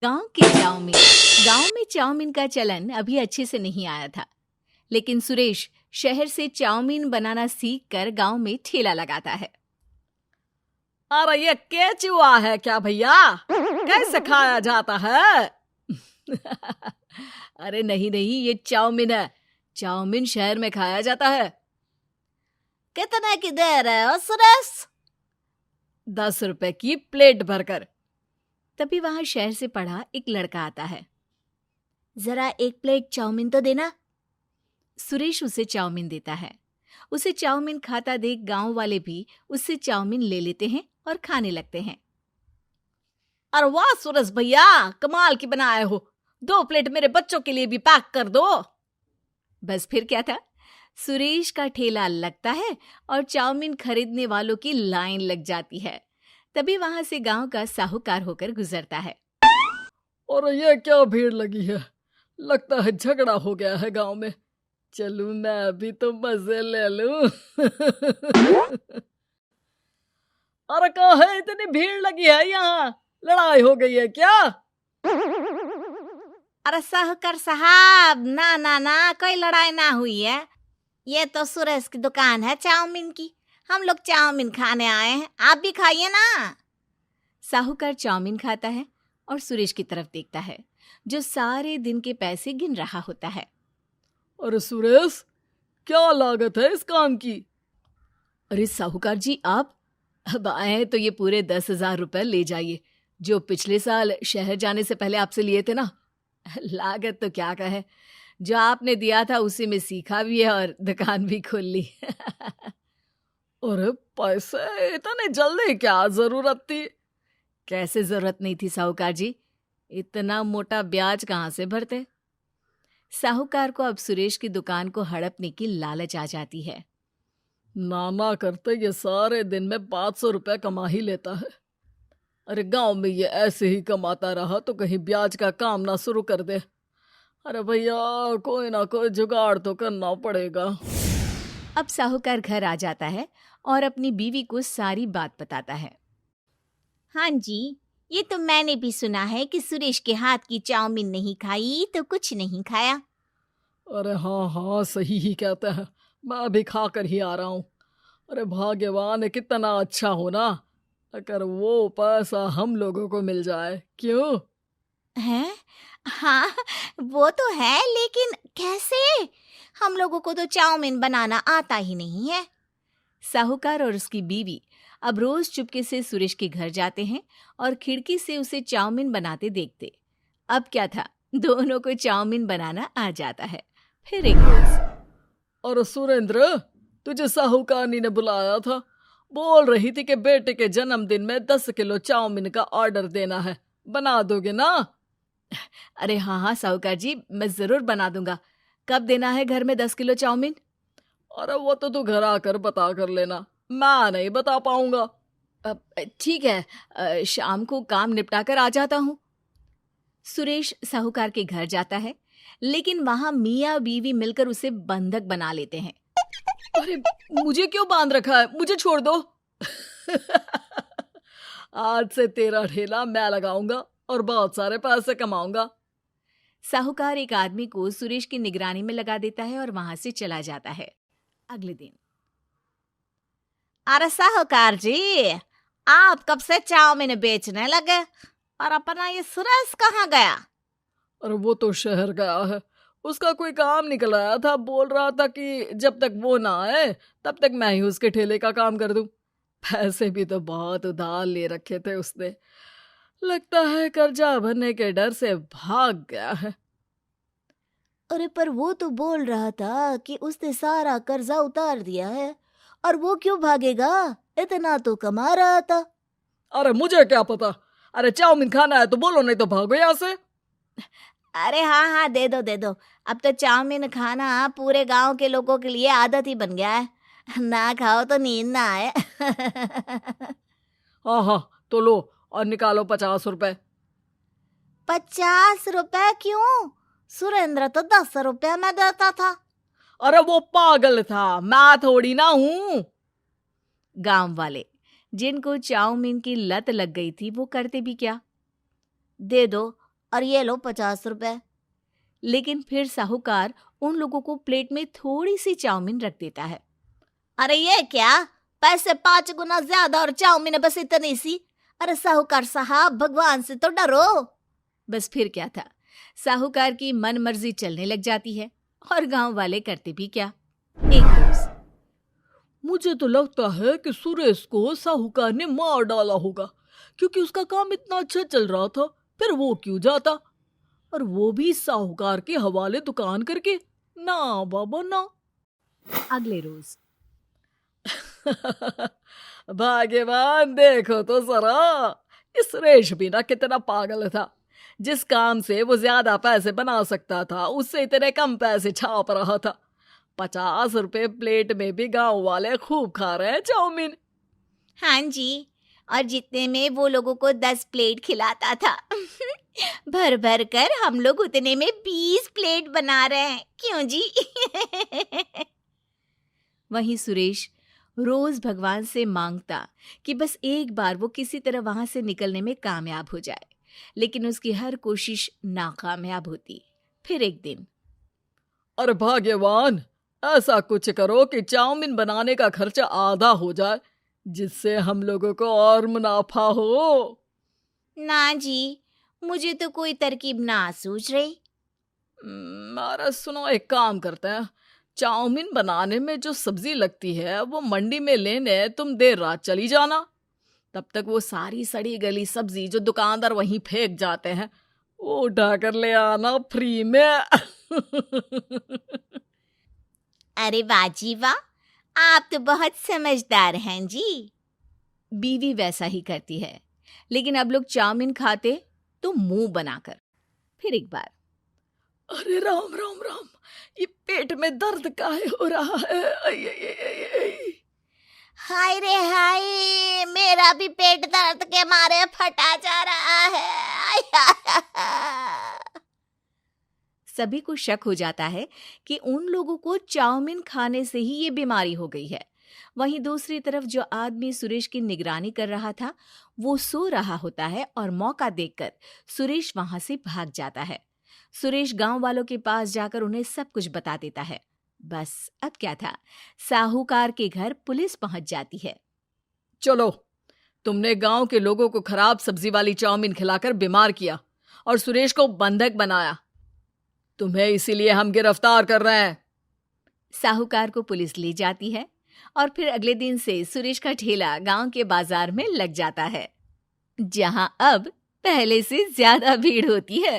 गांव के चाउमीन। गांव में चाउमीन का चलन अभी अच्छे से नहीं आया था, लेकिन सुरेश शहर से चाउमीन बनाना सीख कर गांव में ठेला लगाता है। अरे ये केचुआ है क्या भैया? कैसे खाया जाता है? अरे नहीं नहीं, ये चाउमीन है। चाउमीन शहर में खाया जाता है। कितने की दे रहे हो सुरेश? 10 रुपए की प्लेट भरकर। तभी वहां शहर से पढ़ा एक लड़का आता है। जरा एक प्लेट चाउमीन तो देना। सुरेश उसे चाउमीन देता है। उसे चाउमीन खाता देख गांव वाले भी उससे चाउमीन ले लेते हैं और खाने लगते हैं। अरे वाह सुरेश भैया, कमाल की बनाए हो। 2 प्लेट मेरे बच्चों के लिए भी पैक कर दो। बस फिर क्या था, सुरेश का ठेला लगता है और चाउमीन खरीदने वालों की लाइन लग जाती है। तभी वहां से गांव का साहूकार होकर गुजरता है। और ये क्या भीड़ लगी है? लगता है झगड़ा हो गया है गांव में। चलूं मैं भी तो मजे ले लूं। अरे कहाँ है, इतनी भीड़ लगी है यहाँ? लड़ाई हो गई है क्या? अरे साहूकार साहब, ना ना ना, कोई लड़ाई ना हुई है। ये तो सुरेश की दुकान है चाउमीन की। हम लोग चाउमीन खाने आए हैं, आप भी खाइए ना। साहूकार चाउमीन खाता है और सुरेश की तरफ देखता है, जो सारे दिन के पैसे गिन रहा होता है। अरे सुरेश, क्या लागत है इस काम की? अरे साहूकार जी, आप अब आए हैं तो ये पूरे 10,000 रुपए ले जाइए, जो पिछले साल शहर जाने से पहले आपसे लिए थे ना। लागत तो क्या कहे, जो आपने दिया था उसी में सीखा भी है और दुकान भी खोल ली। अरे पैसे इतने जल्दी क्या जरूरत थी? कैसे जरूरत नहीं थी साहूकार जी, इतना मोटा ब्याज कहाँ से भरते। साहूकार को अब सुरेश की दुकान को हड़पने की लालच आ जाती है। नाना करते ये सारे दिन में 500 रुपए कमा ही लेता है। अरे गांव में ये ऐसे ही कमाता रहा तो कहीं ब्याज का काम ना शुरू कर दे। अरे भैया, कोई ना कोई जुगाड़ तो करना पड़ेगा। अब साहूकार घर आ जाता है और अपनी बीवी को सारी बात बताता है। हाँ जी, ये तो मैंने भी सुना है कि सुरेश के हाथ की चाउमीन नहीं खाई तो कुछ नहीं खाया। अरे हाँ हाँ, सही ही कहते हैं। मैं अभी खा कर ही आ रहा हूँ। अरे भाग्यवान है, कितना अच्छा हो ना अगर वो पैसा हम लोगों को मिल जाए। क्यों? हैं? हाँ, वो तो है, लेकिन कैसे? हम लोगों को तो चाउमीन बनाना आता ही नहीं है। साहूकार और उसकी बीवी अब रोज चुपके से सुरेश के घर जाते हैं और खिड़की से उसे चाउमीन बनाते देखते। अब क्या था, दोनों को चाउमीन बनाना आ जाता है। फिर एक रोज, और सुरेंद्र, तुझे साहूकारनी ने बुलाया था। बोल रही थी कि बेटे के जन्मदिन में 10 किलो चाउमीन का ऑर्डर देना है। बना दोगे ना? अरे हाँ हाँ साहूकार जी, मैं जरूर बना दूंगा। कब देना है घर में 10 किलो चाउमीन? अरे वो तो तू घर आकर बता कर लेना, मैं नहीं बता पाऊंगा। ठीक है, शाम को काम निपटा कर आ जाता हूँ। सुरेश साहूकार के घर जाता है, लेकिन वहां मियाँ बीवी मिलकर उसे बंधक बना लेते हैं। अरे मुझे क्यों बांध रखा है? मुझे छोड़ दो। आज से तेरा ठेला मैं लगाऊंगा और बहुत सारे पैसे कमाऊंगा। साहूकार एक आदमी को सुरेश की निगरानी में लगा देता है और वहां से चला जाता है। अगले दिन, अरे साहूकार जी, आप कब से चाउमीन बेचने लगे और अपना ये सुरेश कहाँ गया? अरे वो तो शहर गया है, उसका कोई काम निकल आया था। बोल रहा था कि जब तक वो ना आए तब तक मैं ही उसके ठेले का काम कर दूं। पैसे भी तो बहुत उधार ले रखे थे उसने। लगता है कर्जा भरने के डर से भाग गया है। अरे पर वो तो बोल रहा था कि उसने सारा कर्जा उतार दिया है, और वो क्यों भागेगा? इतना तो कमा रहा था। अरे मुझे क्या पता। अरे चाउमीन खाना है तो बोलो, नहीं तो भागो यहाँ से। अरे हाँ हाँ, दे दो दे दो। अब तो चाउमीन खाना पूरे गांव के लोगों के लिए आदत ही बन गया है। ना खाओ तो नींद ना आए। हाँ हाँ, तो लो और निकालो 50 रुपए। 50 रुपए क्यों? सुरेंद्र तो 10 रुपया में देता था। अरे वो पागल था, मैं थोड़ी ना हूँ। गांव वाले, जिनको चाउमीन की लत लग गई थी, वो करते भी क्या? दे दो, और ये लो 50 रुपए। लेकिन फिर साहूकार उन लोगों को प्लेट में थोड़ी सी चाउमीन रख देता है। अरे ये क्या, पैसे 5 गुना ज्यादा और चाउमीन बस इतनी सी। अरे साहूकार साहब, भगवान से तो डरो। बस फिर क्या था, साहूकार की मन मर्जी चलने लग जाती है और गांव वाले करते भी क्या। एक रोज मुझे तो लगता है कि सुरेश को साहूकार ने मार डाला होगा, क्योंकि उसका काम इतना अच्छा चल रहा था, फिर वो क्यों जाता, और वो भी साहूकार के हवाले दुकान करके। ना बाबा ना। अगले रोज भाग्यवान, देखो तो जरा, इस सुरेश भी ना कितना पागल था। जिस काम से वो ज्यादा पैसे बना सकता था, उससे इतने कम पैसे छाप रहा था। 50 रुपए प्लेट में भी गांव वाले खूब खा रहे हैं चाउमीन। हाँ जी, और जितने में वो लोगों को 10 प्लेट खिलाता था भर भर कर हम लोग उतने में 20 प्लेट बना रहे हैं। क्यों जी? वहीं सुरेश रोज भगवान से मांगता कि बस एक बार वो किसी तरह वहां से निकलने में कामयाब हो जाए, लेकिन उसकी हर कोशिश नाकामयाब होती। फिर एक दिन, अरे भाग्यवान, ऐसा कुछ करो कि चाउमीन बनाने का खर्चा आधा हो जाए, जिससे हम लोगों को और मुनाफा हो। ना जी, मुझे तो कोई तरकीब ना सूझ रही। अरे सुनो, एक काम करते हैं, चाउमीन बनाने में जो सब्जी लगती है वो मंडी में लेने तुम देर रात चली जाना। तब तक वो सारी सड़ी गली सब्जी जो दुकानदार वहीं फेंक जाते हैं, वो उठा कर ले आना फ्री में। अरे वाह जी वाह, आप तो बहुत समझदार हैं जी। बीवी वैसा ही करती है, लेकिन अब लोग चाउमीन खाते तो मुंह बनाकर। फिर एक बार, अरे राम राम राम, ये पेट में दर्द काहे हो रहा है? आई, आई, आई, आई, आई। हाय रे हाय, मेरा भी पेट दर्द के मारे फटा जा रहा है। सभी को शक हो जाता है कि उन लोगों को चाउमीन खाने से ही ये बीमारी हो गई है। वहीं दूसरी तरफ जो आदमी सुरेश की निगरानी कर रहा था, वो सो रहा होता है और मौका देखकर सुरेश वहां से भाग जाता है। सुरेश गांव वालों के पास जाकर उन्हें सब कुछ बता देता है। बस अब क्या था, साहूकार के घर पुलिस पहुंच जाती है। चलो, तुमने गांव के लोगों को खराब सब्जी वाली चाउमीन खिलाकर बीमार किया और सुरेश को बंधक बनाया। तुम्हें इसीलिए हम गिरफ्तार कर रहे हैं। साहूकार को पुलिस ले जाती है और फिर अगले दिन से सुरेश का ठेला गांव के बाजार में लग जाता है, जहां अब पहले से ज्यादा भीड़ होती है।